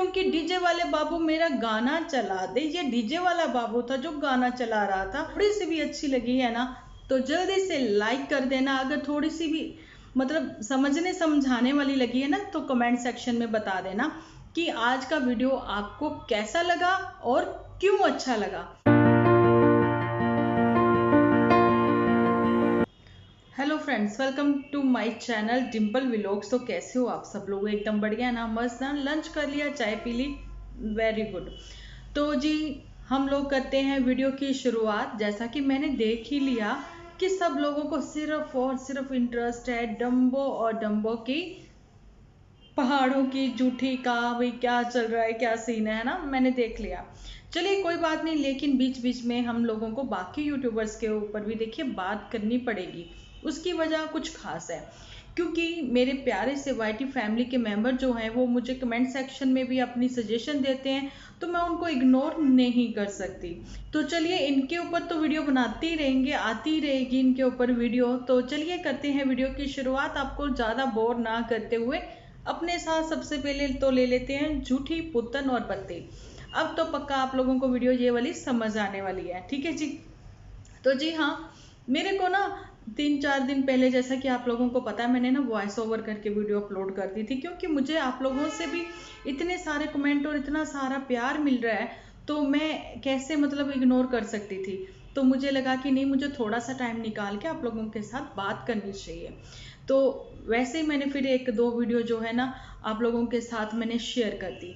क्योंकि डीजे वाले बाबू मेरा गाना चला दे, ये डीजे वाला बाबू था जो गाना चला रहा था। थोड़ी सी भी अच्छी लगी है ना तो जल्दी से लाइक कर देना। अगर थोड़ी सी भी मतलब समझने समझाने वाली लगी है ना तो कमेंट सेक्शन में बता देना कि आज का वीडियो आपको कैसा लगा और क्यों अच्छा लगा। Hello friends, welcome to my channel Dimple vlogs. तो कैसे हो आप सब लोग? एकदम बढ़िया ना, मस्त ना, लंच कर लिया, चाय पी ली, वेरी गुड। तो जी हम लोग करते हैं वीडियो की शुरुआत। जैसा कि मैंने देख ही लिया कि सब लोगों को सिर्फ और सिर्फ इंटरेस्ट है डम्बो और डम्बो की पहाड़ों की जूठी का, भाई क्या चल रहा है, क्या सीन है ना, मैंने देख लिया। चलिए कोई बात नहीं, लेकिन बीच बीच में हम लोगों को बाकी यूट्यूबर्स के ऊपर भी देखिए बात करनी पड़ेगी। उसकी वजह कुछ खास है, क्योंकि मेरे प्यारे से वाईटी फैमिली के मेंबर जो हैं वो मुझे कमेंट सेक्शन में भी अपनी सजेशन देते हैं, तो मैं उनको इग्नोर नहीं कर सकती। तो चलिए इनके ऊपर तो वीडियो बनाते ही रहेंगे, आती रहेगी इनके ऊपर वीडियो। तो चलिए करते हैं वीडियो की शुरुआत, आपको ज़्यादा बोर ना करते हुए। अपने साथ सबसे पहले तो ले लेते हैं झूठी, पुतन और बत्ती। अब तो पक्का आप लोगों को वीडियो ये वाली समझ आने वाली है, ठीक है जी। तो जी हाँ, मेरे को ना 3-4 दिन पहले, जैसा कि आप लोगों को पता है, मैंने ना वॉइस ओवर करके वीडियो अपलोड कर दी थी, क्योंकि मुझे आप लोगों से भी इतने सारे कमेंट और इतना सारा प्यार मिल रहा है, तो मैं कैसे मतलब इग्नोर कर सकती थी। तो मुझे लगा कि नहीं, मुझे थोड़ा सा टाइम निकाल के आप लोगों के साथ बात करनी चाहिए। तो वैसे ही मैंने फिर 1-2 वीडियो जो है ना आप लोगों के साथ मैंने शेयर कर दी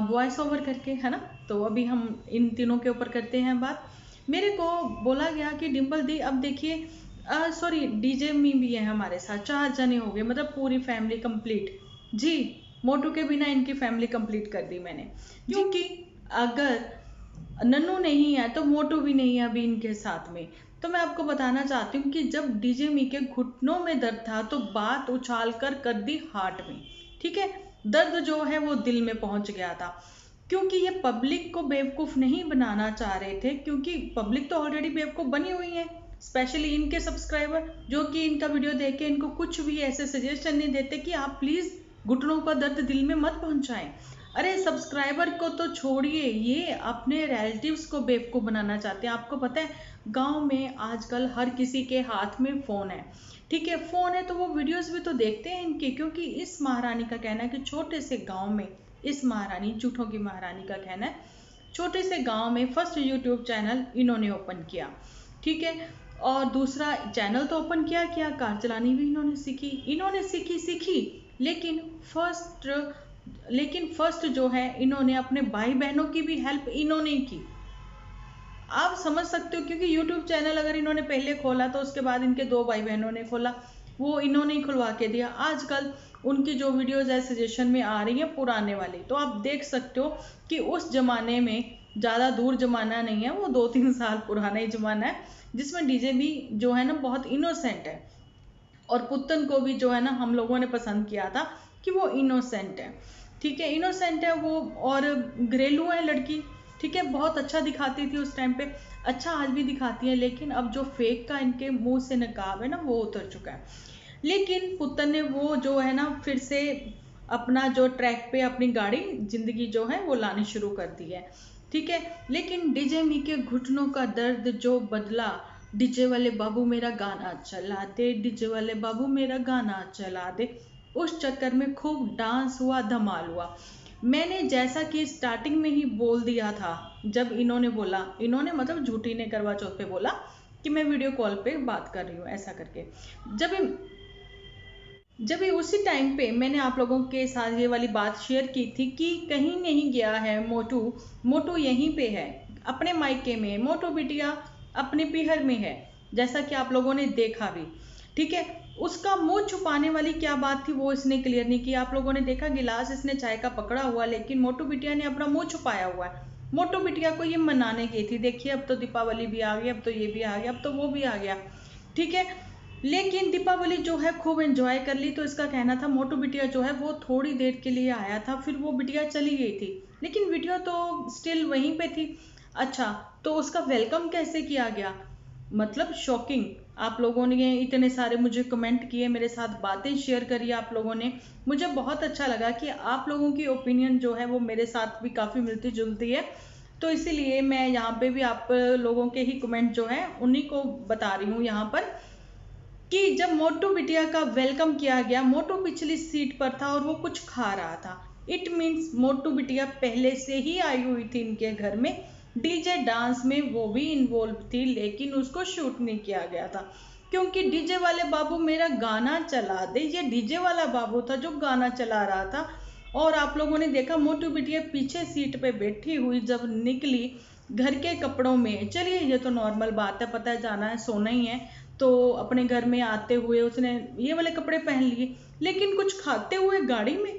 वॉइस ओवर करके, है ना। तो अभी हम इन तीनों के ऊपर करते हैं बात। मेरे को बोला गया कि डिम्पल दी अब देखिए, सॉरी डीजे में भी है हमारे साथ, 4 जने हो गए, मतलब पूरी फैमिली कंप्लीट जी। मोटू के बिना इनकी फैमिली कंप्लीट कर दी मैंने, क्योंकि अगर नन्नू नहीं है तो मोटू भी नहीं है अभी इनके साथ में। तो मैं आपको बताना चाहती हूँ कि जब डीजे मी के घुटनों में दर्द था तो बात उछाल कर दी हार्ट में, ठीक है। दर्द जो है वो दिल में पहुंच गया था, क्योंकि ये पब्लिक को बेवकूफ नहीं बनाना चाह रहे थे, क्योंकि पब्लिक तो ऑलरेडी बेवकूफ बनी हुई है। स्पेशली इनके सब्सक्राइबर, जो कि इनका वीडियो देख के इनको कुछ भी ऐसे सजेशन नहीं देते कि आप प्लीज घुटनों का दर्द दिल में मत पहुंचाएं। अरे सब्सक्राइबर को तो छोड़िए, ये अपने रिलेटिव्स को बेवकूफ बनाना चाहते हैं। आपको पता है गांव में आजकल हर किसी के हाथ में फोन है, ठीक है। फोन है तो वो वीडियोस भी तो देखते हैं इनके, क्योंकि इस महारानी का कहना है कि छोटे से गांव में, इस महारानी, झूठों की महारानी का कहना है, छोटे से गांव में फर्स्ट यूट्यूब चैनल इन्होंने ओपन किया, ठीक है। और दूसरा चैनल तो ओपन किया, कार चलानी भी इन्होंने सीखी, सीखी, लेकिन फर्स्ट जो है इन्होंने अपने भाई बहनों की भी हेल्प इन्होंने की। आप समझ सकते हो, क्योंकि YouTube चैनल अगर इन्होंने पहले खोला तो उसके बाद इनके 2 भाई बहनों ने खोला, वो इन्होंने ही खुलवा के दिया। आजकल उनकी जो वीडियोज है सजेशन में आ रही है पुराने वाली, तो आप देख सकते हो कि उस जमाने में, ज़्यादा दूर जमाना नहीं है, वो 2-3 साल पुराना ही जमाना है, जिसमें डीजे भी जो है ना बहुत इनोसेंट है। और पुतन को भी जो है ना हम लोगों ने पसंद किया था कि वो इनोसेंट है, ठीक है, इनोसेंट है वो, और घरेलू है लड़की, ठीक है। बहुत अच्छा दिखाती थी उस टाइम पे, अच्छा आज भी दिखाती है, लेकिन अब जो फेक का इनके मुंह से नकाब है ना वो उतर चुका है। लेकिन पुतन ने वो जो है ना फिर से अपना जो ट्रैक पे अपनी गाड़ी जिंदगी जो है वो लानी शुरू कर दी है, ठीक है। लेकिन डीजे मी के घुटनों का दर्द जो बदला, डीजे वाले बाबू मेरा गाना चला दे, डीजे वाले बाबू मेरा गाना चला दे, उस चक्कर में खूब डांस हुआ, धमाल हुआ। मैंने जैसा कि स्टार्टिंग में ही बोल दिया था, जब इन्होंने बोला, इन्होंने मतलब झूठी ने करवा चौथ पे बोला कि मैं वीडियो कॉल पे बात कर रही हूँ, ऐसा करके, जब जब उसी टाइम पे मैंने आप लोगों के साथ ये वाली बात शेयर की थी कि कहीं नहीं गया है मोटू, मोटू यहीं पे है अपने मायके में, मोटू बिटिया अपने पीहर में है, जैसा कि आप लोगों ने देखा भी, ठीक है। उसका मुंह छुपाने वाली क्या बात थी वो इसने क्लियर नहीं की। आप लोगों ने देखा गिलास इसने चाय का पकड़ा हुआ, लेकिन मोटू बिटिया ने अपना मुंह छुपाया हुआ है। मोटू बिटिया को ये मनाने गई थी, देखिए अब तो दीपावली भी आ गई, अब तो ये भी आ गया, अब तो वो भी आ गया, ठीक है। लेकिन दीपावली जो है खूब एंजॉय कर ली। तो इसका कहना था मोटू बिटिया जो है वो थोड़ी देर के लिए आया था, फिर वो बिटिया चली गई थी, लेकिन वीडियो तो स्टिल वहीं पे थी। अच्छा, तो उसका वेलकम कैसे किया गया? मतलब शॉकिंग। आप लोगों ने इतने सारे मुझे कमेंट किए, मेरे साथ बातें शेयर करी आप लोगों ने, मुझे बहुत अच्छा लगा कि आप लोगों की ओपिनियन जो है वो मेरे साथ भी काफ़ी मिलती जुलती है। तो इसीलिए मैं यहाँ पे भी आप लोगों के ही कमेंट जो हैं उन्हीं को बता रही हूँ यहाँ पर, कि जब मोटू बिटिया का वेलकम किया गया, मोटू पिछली सीट पर था और वो कुछ खा रहा था। इट मीन्स मोटू बिटिया पहले से ही आई हुई थी इनके घर में, डीजे डांस में वो भी इन्वॉल्व थी, लेकिन उसको शूट नहीं किया गया था क्योंकि डीजे वाले बाबू मेरा गाना चला दे, ये डीजे वाला बाबू था जो गाना चला रहा था। और आप लोगों ने देखा मोटू बिटिया पीछे सीट पे बैठी हुई जब निकली घर के कपड़ों में, चलिए ये तो नॉर्मल बात है, पता है जाना है सोना ही है, तो अपने घर में आते हुए उसने ये वाले कपड़े पहन लिए, लेकिन कुछ खाते हुए गाड़ी में,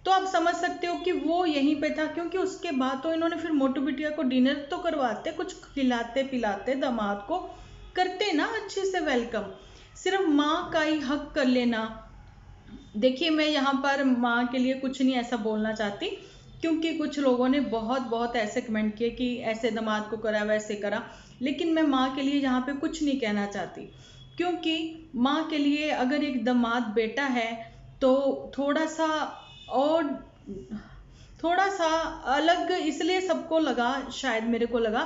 तो आप समझ सकते हो कि वो यहीं पे था। क्योंकि उसके बाद तो इन्होंने फिर मोटू बिटिया को डिनर तो करवाते, कुछ खिलाते पिलाते, दामाद को करते ना अच्छे से वेलकम, सिर्फ माँ का ही हक कर लेना। देखिए मैं यहाँ पर माँ के लिए कुछ नहीं ऐसा बोलना चाहती, क्योंकि कुछ लोगों ने बहुत बहुत ऐसे कमेंट किए कि ऐसे दामाद को करा वैसे करा, लेकिन मैं माँ के लिए यहाँ पे कुछ नहीं कहना चाहती, क्योंकि माँ के लिए अगर एक दामाद बेटा है तो थोड़ा सा और थोड़ा सा अलग इसलिए सबको लगा, शायद मेरे को लगा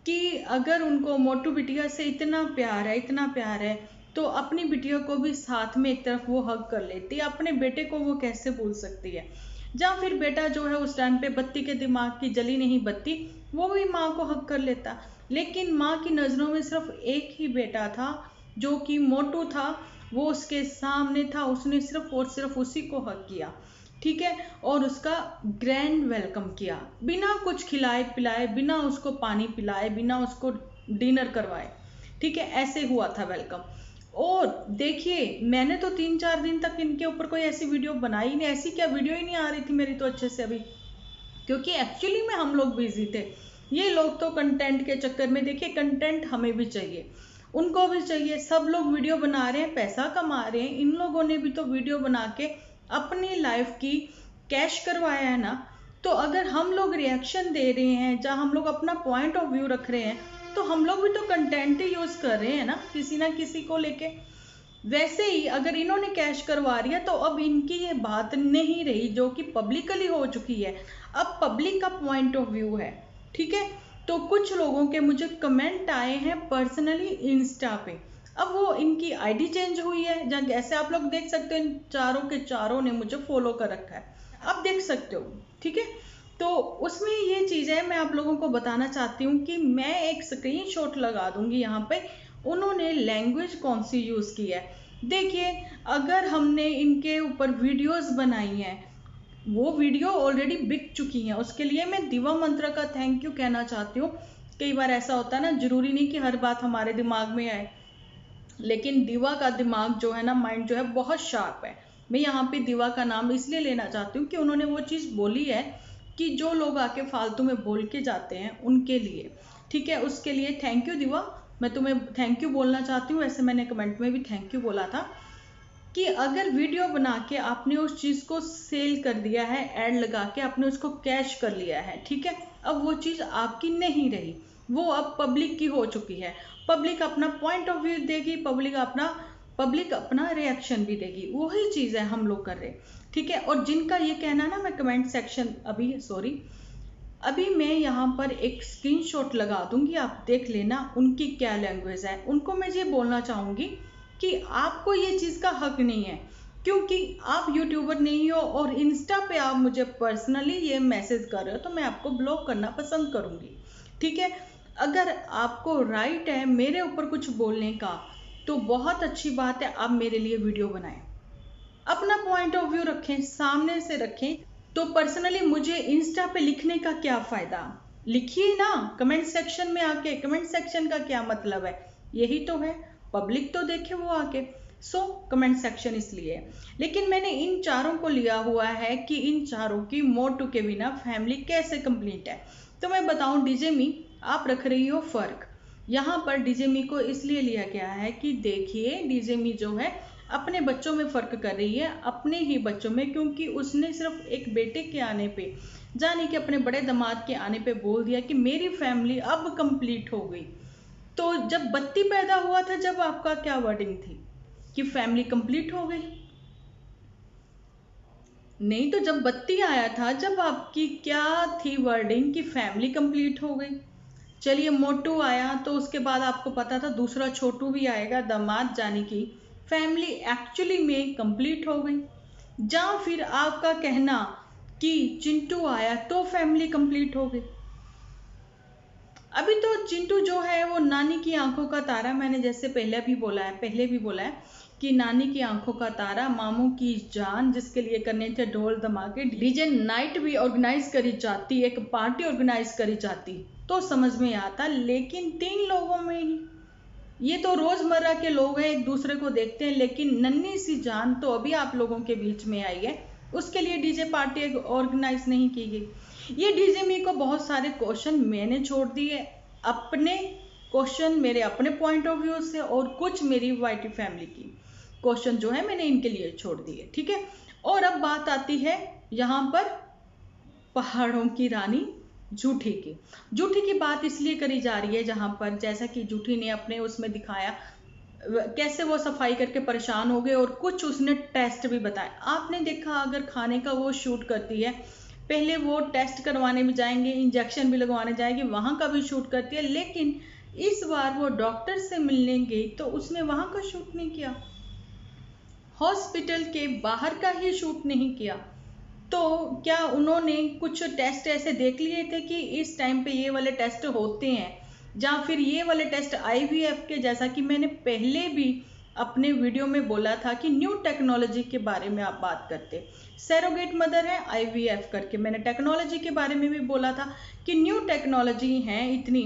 कि अगर उनको मोटू बिटिया से इतना प्यार है, इतना प्यार है, तो अपनी बिटिया को भी साथ में एक तरफ वो हक कर लेती है, अपने बेटे को वो कैसे भूल सकती है। जहाँ फिर बेटा जो है उस टाइम पे बत्ती के दिमाग की जली नहीं बत्ती, वो भी माँ को हक कर लेता, लेकिन माँ की नज़रों में सिर्फ एक ही बेटा था जो कि मोटू था, वो उसके सामने था, उसने सिर्फ और सिर्फ उसी को हक किया, ठीक है, और उसका ग्रैंड वेलकम किया, बिना कुछ खिलाए पिलाए, बिना उसको पानी पिलाए, बिना उसको डिनर करवाए, ठीक है, ऐसे हुआ था वेलकम। और देखिए मैंने तो 3-4 दिन तक इनके ऊपर कोई ऐसी वीडियो बनाई नहीं, ऐसी क्या वीडियो ही नहीं आ रही थी मेरी तो अच्छे से अभी, क्योंकि एक्चुअली में हम लोग बिजी थे। ये लोग तो कंटेंट के चक्कर में, देखिए कंटेंट हमें भी चाहिए, उनको भी चाहिए, सब लोग वीडियो बना रहे हैं, पैसा कमा रहे हैं, इन लोगों ने भी तो वीडियो बना के अपनी लाइफ की कैश करवाया है ना। तो अगर हम लोग रिएक्शन दे रहे हैं, जहाँ हम लोग अपना पॉइंट ऑफ व्यू रख रहे हैं, तो हम लोग भी तो कंटेंट ही यूज कर रहे हैं ना किसी को लेके। वैसे ही अगर इन्होंने कैश करवा रही है तो अब इनकी ये बात नहीं रही जो कि पब्लिकली हो चुकी है, अब पब्लिक का पॉइंट ऑफ व्यू है, ठीक है। तो कुछ लोगों के मुझे कमेंट आए हैं पर्सनली इंस्टा पे, अब वो इनकी आईडी चेंज हुई है, जहाँ ऐसे आप लोग देख सकते हो इन चारों के चारों ने मुझे फॉलो कर रखा है, आप देख सकते हो, ठीक है। तो उसमें ये चीज़ है, मैं आप लोगों को बताना चाहती हूँ कि मैं एक स्क्रीनशॉट लगा दूंगी यहाँ पे, उन्होंने लैंग्वेज कौन सी यूज़ की है। देखिए अगर हमने इनके ऊपर वीडियोस बनाई हैं, वो वीडियो ऑलरेडी बिक चुकी हैं, उसके लिए मैं दिवा मंत्रा का थैंक यू कहना चाहती हूँ। कई बार ऐसा होता है ना, जरूरी नहीं कि हर बात हमारे दिमाग में आए, लेकिन दिवा का दिमाग जो है ना, माइंड जो है बहुत शार्प है। मैं यहाँ पे दिवा का नाम इसलिए लेना चाहती हूँ कि उन्होंने वो चीज़ बोली है कि जो लोग आके फालतू में बोल के जाते हैं उनके लिए, ठीक है, उसके लिए थैंक यू दिवा, मैं तुम्हें थैंक यू बोलना चाहती हूँ। ऐसे मैंने कमेंट में भी थैंक यू बोला था कि अगर वीडियो बना के आपने उस चीज़ को सेल कर दिया है, ऐड लगा के आपने उसको कैश कर लिया है, ठीक है, अब वो चीज़ आपकी नहीं रही, वो अब पब्लिक की हो चुकी है, पब्लिक अपना पॉइंट ऑफ व्यू देगी, पब्लिक अपना रिएक्शन भी देगी, वही चीज़ है हम लोग कर रहे, ठीक है। और जिनका ये कहना ना, मैं कमेंट सेक्शन अभी मैं यहाँ पर एक स्क्रीनशॉट लगा दूंगी, आप देख लेना उनकी क्या लैंग्वेज है। उनको मैं ये बोलना चाहूँगी कि आपको ये चीज़ का हक नहीं है, क्योंकि आप यूट्यूबर नहीं हो और इंस्टा पे आप मुझे पर्सनली ये मैसेज कर रहे हो, तो मैं आपको ब्लॉक करना पसंद करूँगी, ठीक है। अगर आपको राइट है मेरे ऊपर कुछ बोलने का, तो बहुत अच्छी बात है, आप मेरे लिए वीडियो बनाएं, अपना पॉइंट ऑफ व्यू रखें, सामने से रखें। तो पर्सनली मुझे इंस्टा पे लिखने का क्या फ़ायदा, लिखिए ना कमेंट सेक्शन में आके, कमेंट सेक्शन का क्या मतलब है, यही तो है, पब्लिक तो देखे वो आके, सो कमेंट सेक्शन इसलिए है। लेकिन मैंने इन चारों को लिया हुआ है कि इन चारों की मोटू के बिना फैमिली कैसे कंप्लीट है। तो मैं बताऊं डीजे मी, आप रख रही हो फ़र्क, यहाँ पर डीजे मी को इसलिए लिया गया है कि देखिए डीजे मी जो है अपने बच्चों में फ़र्क कर रही है, अपने ही बच्चों में, क्योंकि उसने सिर्फ एक बेटे के आने पे, जाने कि अपने बड़े दामाद के आने पे बोल दिया कि मेरी फैमिली अब कंप्लीट हो गई। तो जब बत्ती पैदा हुआ था, जब आपका क्या वर्डिंग थी कि फैमिली कंप्लीट हो गई? नहीं, तो जब बत्ती आया था, जब आपकी क्या थी वर्डिंग कि फैमिली कंप्लीट हो गई? चलिए, मोटू आया तो उसके बाद आपको पता था दूसरा छोटू भी आएगा, दामाद, जाने की फैमिली एक्चुअली में कंप्लीट हो गई। या फिर आपका कहना कि चिंटू आया तो फैमिली कंप्लीट हो गई? अभी तो चिंटू जो है वो नानी की आंखों का तारा, मैंने जैसे पहले भी बोला है कि नानी की आंखों का तारा, मामू की जान, जिसके लिए करने थे ढोल धमाके, डीजे नाइट भी ऑर्गेनाइज करी जाती, एक पार्टी ऑर्गेनाइज करी जाती तो समझ में आता। लेकिन 3 लोगों में ही, ये तो रोजमर्रा के लोग हैं, एक दूसरे को देखते हैं, लेकिन नन्ही सी जान तो अभी आप लोगों के बीच में आई है, उसके लिए डीजे पार्टी ऑर्गेनाइज नहीं की गई। ये डीजे मी को बहुत सारे क्वेश्चन मैंने छोड़ दिए, अपने क्वेश्चन मेरे अपने पॉइंट ऑफ व्यू से, और कुछ मेरी वाईटी फैमिली की क्वेश्चन जो है मैंने इनके लिए छोड़ दिए, ठीक है। और अब बात आती है यहाँ पर पहाड़ों की रानी जूठी की। जूठी की बात इसलिए करी जा रही है जहाँ पर, जैसा कि जूठी ने अपने उसमें दिखाया कैसे वो सफाई करके परेशान हो गए, और कुछ उसने टेस्ट भी बताए। आपने देखा, अगर खाने का वो शूट करती है, पहले वो टेस्ट करवाने भी जाएंगे, इंजेक्शन भी लगवाने जाएंगे, वहां का भी शूट करती है, लेकिन इस बार वो डॉक्टर से मिलने गई तो उसने वहां का शूट नहीं किया, हॉस्पिटल के बाहर का ही शूट नहीं किया। तो क्या उन्होंने कुछ टेस्ट ऐसे देख लिए थे कि इस टाइम पे ये वाले टेस्ट होते हैं, या फिर ये वाले टेस्ट आईवीएफ के, जैसा कि मैंने पहले भी अपने वीडियो में बोला था कि न्यू टेक्नोलॉजी के बारे में आप बात करते, सैरोगेट मदर है आईवीएफ करके, मैंने टेक्नोलॉजी के बारे में भी बोला था कि न्यू टेक्नोलॉजी है इतनी,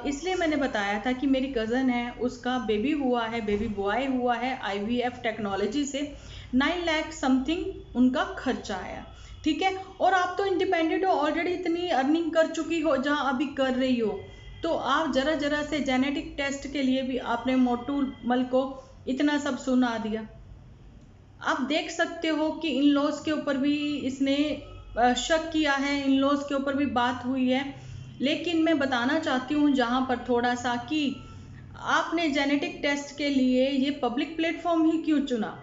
इसलिए मैंने बताया था कि मेरी कज़न है, उसका बेबी हुआ है, बेबी बॉय हुआ है आईवीएफ टेक्नोलॉजी से, 9 लाख समथिंग उनका खर्चा आया, ठीक है। और आप तो इंडिपेंडेंट हो, ऑलरेडी इतनी अर्निंग कर चुकी हो जहां अभी कर रही हो, तो आप जरा जरा से जेनेटिक टेस्ट के लिए भी आपने मोटू मल को इतना सब सुना दिया। आप देख सकते हो कि इन लॉज के ऊपर भी इसने शक किया है, इन लॉज के ऊपर भी बात हुई है, लेकिन मैं बताना चाहती हूँ जहां पर थोड़ा सा कि आपने जेनेटिक टेस्ट के लिए ये पब्लिक प्लेटफॉर्म ही क्यों चुना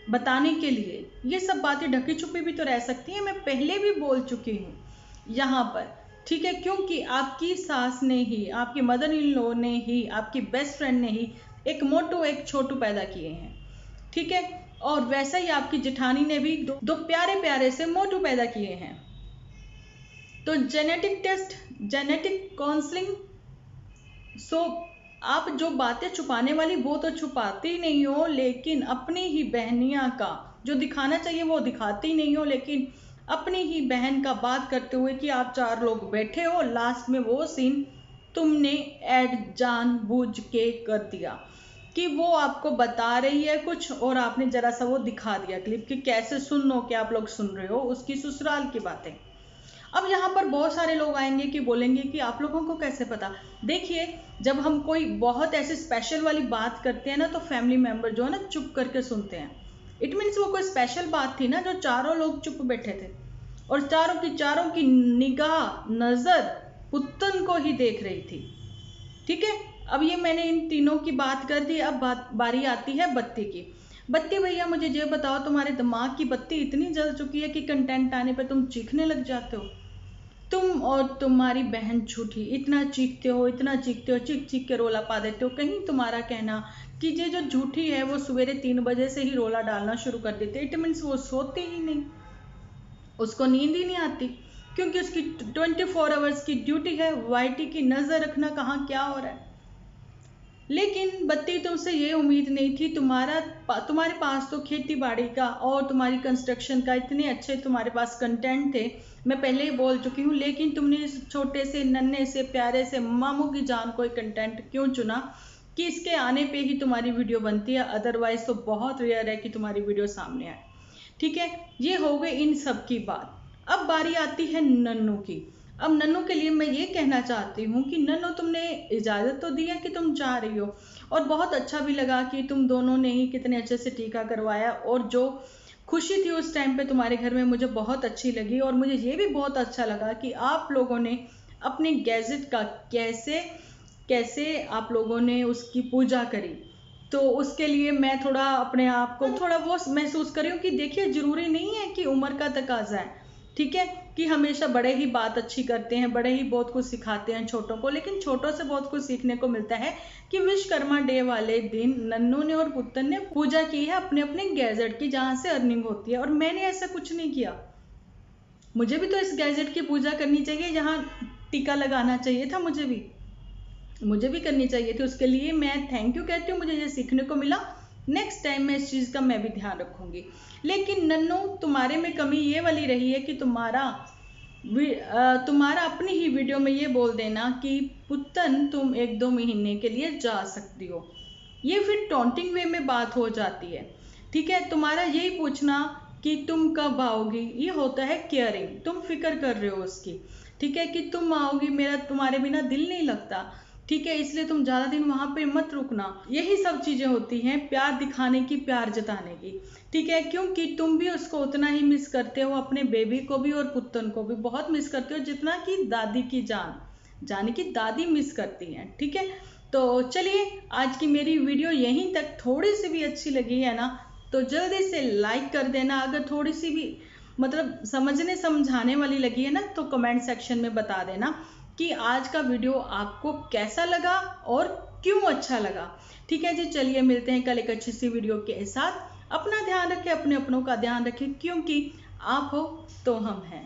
बताने के लिए? ये सब बातें ढकी छुपी भी तो रह सकती हैं, मैं पहले भी बोल चुकी हूँ यहाँ पर, ठीक है। क्योंकि आपकी सास ने ही, आपकी मदर इन लॉ ने ही, आपकी बेस्ट फ्रेंड ने ही एक मोटू एक छोटू पैदा किए हैं, ठीक है। और वैसा ही आपकी जेठानी ने भी दो प्यारे प्यारे से मोटू पैदा किए हैं। तो जेनेटिक टेस्ट, जेनेटिक काउंसलिंग, सो आप जो बातें छुपाने वाली वो तो छुपाते ही नहीं हो, लेकिन अपनी ही बहनिया का जो दिखाना चाहिए वो दिखाते ही नहीं हो, लेकिन अपनी ही बहन का बात करते हुए कि आप 4 लोग बैठे हो, लास्ट में वो सीन तुमने ऐड जानबूझ के कर दिया कि वो आपको बता रही है कुछ और आपने जरा सा वो दिखा दिया क्लिप कि कैसे सुनो कि आप लोग सुन रहे हो उसकी ससुराल की बातें। अब यहाँ पर बहुत सारे लोग आएंगे कि बोलेंगे कि आप लोगों को कैसे पता। देखिए, जब हम कोई बहुत ऐसी स्पेशल वाली बात करते हैं ना, तो फैमिली मेंबर जो है ना चुप करके सुनते हैं। इट मीन्स वो कोई स्पेशल बात थी ना, जो चारों लोग चुप बैठे थे और चारों की निगाह नजर पुतन को ही देख रही थी, ठीक है। अब ये मैंने इन तीनों की बात कर दी, अब बारी आती है बत्ती की। बत्ती भैया, मुझे ये बताओ, तुम्हारे दिमाग की बत्ती इतनी जल चुकी है कि कंटेंट आने पर तुम चीखने लग जाते हो? तुम और तुम्हारी बहन झूठी इतना चीखते हो, इतना चीखते हो, चीख चीख के रोला पा देते हो। कहीं तुम्हारा कहना कि ये जो झूठी है वो सवेरे 3 बजे से ही रोला डालना शुरू कर देते, इट मीन्स वो सोती ही नहीं, उसको नींद ही नहीं आती, क्योंकि उसकी 24 आवर्स की ड्यूटी है वाईटी की नजर रखना कहाँ क्या हो रहा है। लेकिन बत्ती, तुमसे ये उम्मीद नहीं थी, तुम्हारे पास तो खेती बाड़ी का और तुम्हारी कंस्ट्रक्शन का इतने अच्छे तुम्हारे पास कंटेंट थे, मैं पहले ही बोल चुकी हूँ, लेकिन तुमने इस छोटे से नन्हे से प्यारे से मामू की जान कोई कंटेंट क्यों चुना कि इसके आने पे ही तुम्हारी वीडियो बनती है, अदरवाइज तो बहुत रेयर है कि तुम्हारी वीडियो सामने आए, ठीक है। ये हो गई इन सब की बात। अब बारी आती है नन्नू की। अब नन्नू के लिए मैं ये कहना चाहती हूँ कि नन्नू, तुमने इजाज़त तो दी है कि तुम जा रही हो, और बहुत अच्छा भी लगा कि तुम दोनों ने ही कितने अच्छे से टीका करवाया, और जो खुशी थी उस टाइम पे तुम्हारे घर में मुझे बहुत अच्छी लगी। और मुझे ये भी बहुत अच्छा लगा कि आप लोगों ने अपने गैजेट का कैसे कैसे आप लोगों ने उसकी पूजा करी। तो उसके लिए मैं थोड़ा अपने आप को थोड़ा वो महसूस कर रही हूँ कि देखिए ज़रूरी नहीं है कि उम्र का तकाजा है, ठीक है, कि हमेशा बड़े ही बात अच्छी करते हैं, बड़े ही बहुत कुछ सिखाते हैं छोटों को, लेकिन छोटों से बहुत कुछ सीखने को मिलता है कि विश्वकर्मा डे वाले दिन नन्नू ने और पुत्तन ने पूजा की है अपने अपने गैजेट की, जहाँ से अर्निंग होती है। और मैंने ऐसा कुछ नहीं किया, मुझे भी तो इस गैजेट की पूजा करनी चाहिए, जहाँ टीका लगाना चाहिए था, मुझे भी करनी चाहिए थी। उसके लिए मैं थैंक यू कहती हूँ, मुझे ये सीखने को मिला। नेक्स्ट टाइम मैं इस चीज़ का मैं भी ध्यान रखूंगी। लेकिन नन्नू, तुम्हारे में कमी ये वाली रही है कि तुम्हारा अपनी ही वीडियो में ये बोल देना कि पुत्तन तुम 1-2 महीने के लिए जा सकती हो। ये फिर टॉन्टिंग वे में बात हो जाती है, ठीक है। तुम्हारा यही पूछना कि तुम कब आओगी, ये होता है केयरिंग, तुम फिक्र कर रहे हो उसकी, ठीक है, कि तुम आओगी, मेरा तुम्हारे बिना दिल नहीं लगता, ठीक है, इसलिए तुम ज़्यादा दिन वहाँ पे मत रुकना। यही सब चीज़ें होती हैं प्यार दिखाने की, प्यार जताने की, ठीक है, क्योंकि तुम भी उसको उतना ही मिस करते हो, अपने बेबी को भी और पुत्तन को भी बहुत मिस करते हो, जितना कि दादी की जाने की दादी मिस करती हैं, ठीक है। तो चलिए, आज की मेरी वीडियो यहीं तक। थोड़ी सी भी अच्छी लगी है ना, तो जल्दी से लाइक कर देना। अगर थोड़ी सी भी मतलब समझने समझाने वाली लगी है ना, तो कमेंट सेक्शन में बता देना कि आज का वीडियो आपको कैसा लगा और क्यों अच्छा लगा, ठीक है जी। चलिए, मिलते हैं कल एक अच्छी सी वीडियो के साथ। अपना ध्यान रखें, अपने अपनों का ध्यान रखें, क्योंकि आप हो तो हम हैं।